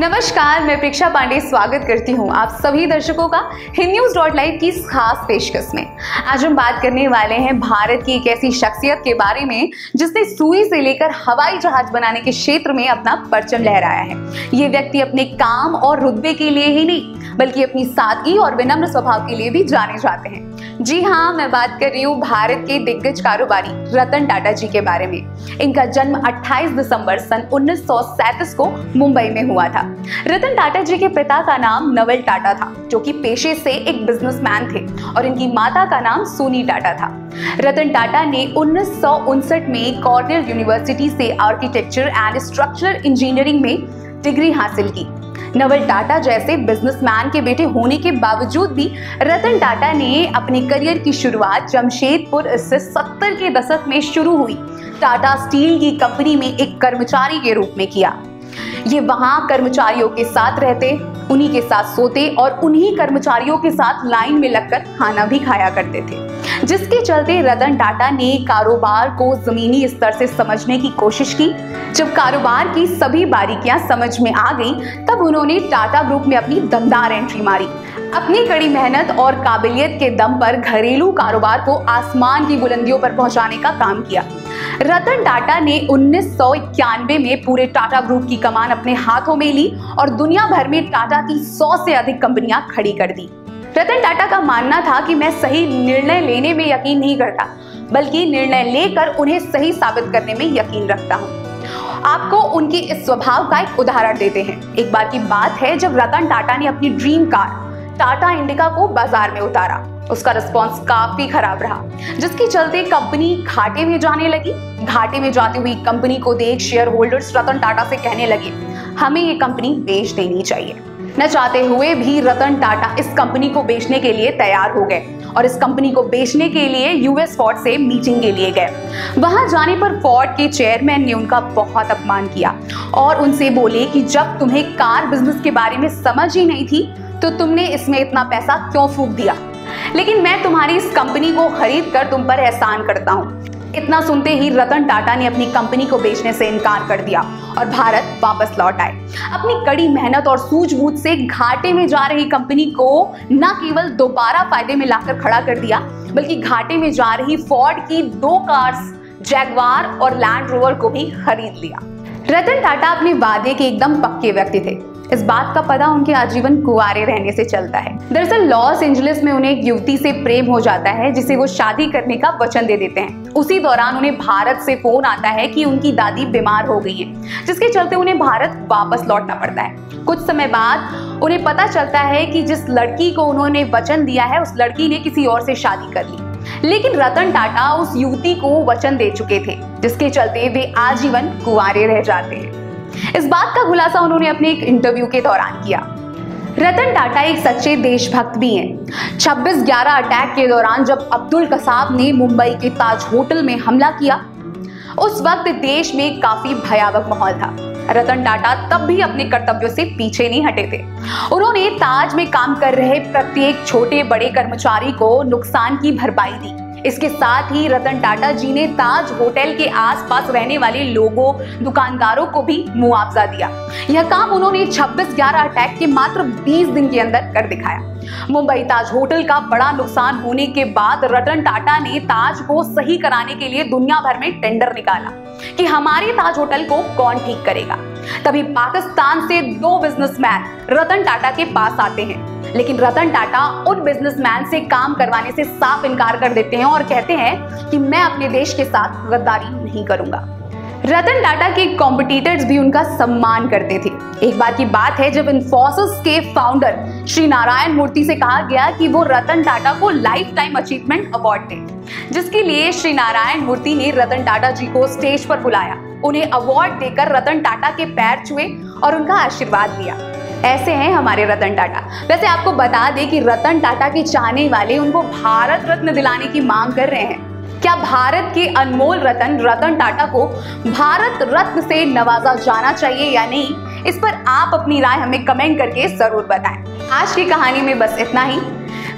नमस्कार, मैं प्रेक्षा पांडे स्वागत करती हूँ आप सभी दर्शकों का हिंदन्यूज.लाइव की इस खास पेशकश में। आज हम बात करने वाले हैं भारत की एक ऐसी शख्सियत के बारे में जिसने सुई से लेकर हवाई जहाज बनाने के क्षेत्र में अपना परचम लहराया है। ये व्यक्ति अपने काम और रुतबे के लिए ही नहीं बल्कि अपनी सादगी और विनम्र स्वभाव के लिए भी जाने जाते हैं। जी हाँ, मैं बात कर रही हूँ भारत के दिग्गज कारोबारी रतन टाटा जी के बारे में। इनका जन्म 28 दिसंबर सन 1937 को मुंबई में हुआ था। रतन टाटा जी के पिता का नाम नवल टाटा था, जो कि पेशे से एक बिजनेसमैन थे, और इनकी माता का नाम सोनी टाटा था। रतन टाटा ने 1959 में कॉर्नेल यूनिवर्सिटी से आर्किटेक्चर एंड स्ट्रक्चरल इंजीनियरिंग में डिग्री हासिल की। नवल टाटा जैसे बिजनेसमैन के बेटे होने के बावजूद भी रतन टाटा ने अपने करियर की शुरुआत जमशेदपुर स्थित 70 के दशक में शुरू हुई टाटा स्टील की कंपनी में एक कर्मचारी के रूप में किया। ये वहां कर्मचारियों के साथ रहते, उन्हीं के साथ सोते और उन्हीं कर्मचारियों के साथ लाइन में लगकर खाना भी खाया करते थे, जिसके चलते रतन टाटा ने कारोबार को जमीनी स्तर से समझने की कोशिश की। जब कारोबार की सभी बारीकियां समझ में आ गई, तब उन्होंने टाटा ग्रुप में अपनी दमदार एंट्री मारी। अपनी कड़ी मेहनत और काबिलियत के दम पर घरेलू कारोबार को आसमान की बुलंदियों पर पहुंचाने का काम किया। रतन टाटा ने 1991 में पूरे टाटा ग्रुप की कमान अपने हाथों में ली और दुनिया भर में टाटा की 100 से अधिक कंपनियां खड़ी कर दी। रतन टाटा का मानना था कि मैं सही निर्णय लेने में यकीन नहीं करता, बल्कि निर्णय लेकर उन्हें सही साबित करने में यकीन रखता हूँ। आपको उनके इस स्वभाव का एक उदाहरण देते हैं। एक बार की बात है जब रतन टाटा ने अपनी ड्रीम कार टाटा इंडिका को बाजार में उतारा। उसका रिस्पांस काफी खराब रहा, जिसके चलते कंपनी घाटे में जाने लगी। घाटे में जाती हुई कंपनी को देख शेयर होल्डर्स रतन टाटा से कहने लगे, हमें ये कंपनी बेच देनी चाहिए। न चाहते हुए भी रतन टाटा इस कंपनी को बेचने के लिए तैयार हो गए और इस कंपनी को बेचने के लिए यूएस फोर्ड से मीटिंग के लिए गए। वहां जाने पर फोर्ड के चेयरमैन ने उनका बहुत अपमान किया और उनसे बोले कि जब तुम्हें कार बिजनेस के बारे में समझ ही नहीं थी तो तुमने इसमें इतना पैसा क्यों फूंक दिया, लेकिन मैं तुम्हारी इस कंपनी को खरीद कर तुम पर एहसान करता हूँ। इतना सुनते ही रतन टाटा ने अपनी कंपनी को बेचने से इनकार कर दिया और भारत वापस लौट आए। अपनी कड़ी मेहनत और सूझबूझ से घाटे में जा रही कंपनी को न केवल दोबारा फायदे में लाकर खड़ा कर दिया, बल्कि घाटे में जा रही फोर्ड की 2 कार्स जैगवार और लैंड रोवर को भी खरीद लिया। रतन टाटा अपने वादे के एकदम पक्के व्यक्ति थे। इस बात का पता उनके आजीवन कुंवारे रहने से चलता है। दरअसल लॉस एंजलिस में उन्हें एक युवती से प्रेम हो जाता है, जिसे वो शादी करने का वचन दे देते हैं। उसी दौरान उन्हें भारत से फोन आता है कि उनकी दादी बीमार हो गई है, जिसके चलते उन्हें भारत वापस लौटना पड़ता है। कुछ समय बाद उन्हें पता चलता है कि जिस लड़की को उन्होंने वचन दिया है, उस लड़की ने किसी और से शादी कर ली। लेकिन रतन टाटा उस युवती को वचन दे चुके थे, जिसके चलते वे आजीवन कुंवारे रह जाते हैं। इस बात का खुलासा उन्होंने अपने एक इंटरव्यू के दौरान किया। रतन टाटा एक सच्चे देशभक्त भी हैं। 26/11 अटैक के दौरान जब अब्दुल कसाब ने मुंबई के ताज होटल में हमला किया, उस वक्त देश में काफी भयावह माहौल था। रतन टाटा तब भी अपने कर्तव्यों से पीछे नहीं हटे थे। उन्होंने ताज में काम कर रहे प्रत्येक छोटे बड़े कर्मचारी को नुकसान की भरपाई दी। इसके साथ ही रतन टाटा जी ने ताज होटल के आसपास रहने वाले लोगों, दुकानदारों को भी मुआवजा दिया। यह काम उन्होंने 26/11 अटैक के मात्र 20 दिन के अंदर कर दिखाया। मुंबई ताज होटल का बड़ा नुकसान होने के बाद रतन टाटा ने ताज को सही कराने के लिए दुनिया भर में टेंडर निकाला कि हमारे ताज होटल को कौन ठीक करेगा। तभी पाकिस्तान से 2 बिजनेसमैन रतन टाटा के पास आते हैं, लेकिन रतन टाटा उन बिजनेसमैन से काम करवाने से साफ इनकार कर देते हैं और कहते हैं कि मैं अपने देश के साथ गद्दारी नहीं करूंगा। रतन टाटा के कॉम्पिटिटर्स भी उनका सम्मान करते थे। एक बार की बात है जब इन्फोसिस के फाउंडर श्री नारायण मूर्ति से कहा गया कि वो रतन टाटा को लाइफ टाइम अचीवमेंट अवार्ड दें, जिसके लिए श्री नारायण मूर्ति ने रतन टाटा जी को स्टेज पर बुलाया, उन्हें अवार्ड देकर रतन टाटा के पैर छुए और उनका आशीर्वाद लिया। ऐसे हैं हमारे रतन टाटा। वैसे आपको बता दें कि रतन टाटा के चाहने वाले उनको भारत रत्न दिलाने की मांग कर रहे हैं। क्या भारत के अनमोल रतन रतन टाटा को भारत रत्न से नवाजा जाना चाहिए या नहीं, इस पर आप अपनी राय हमें कमेंट करके जरूर बताएं। आज की कहानी में बस इतना ही।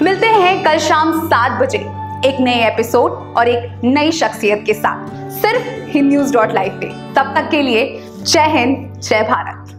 मिलते हैं कल शाम 7 बजे एक नए एपिसोड और एक नई शख्सियत के साथ, सिर्फ हिंदन्यूज.लाइव पे। तब तक के लिए जय हिंद, जय भारत।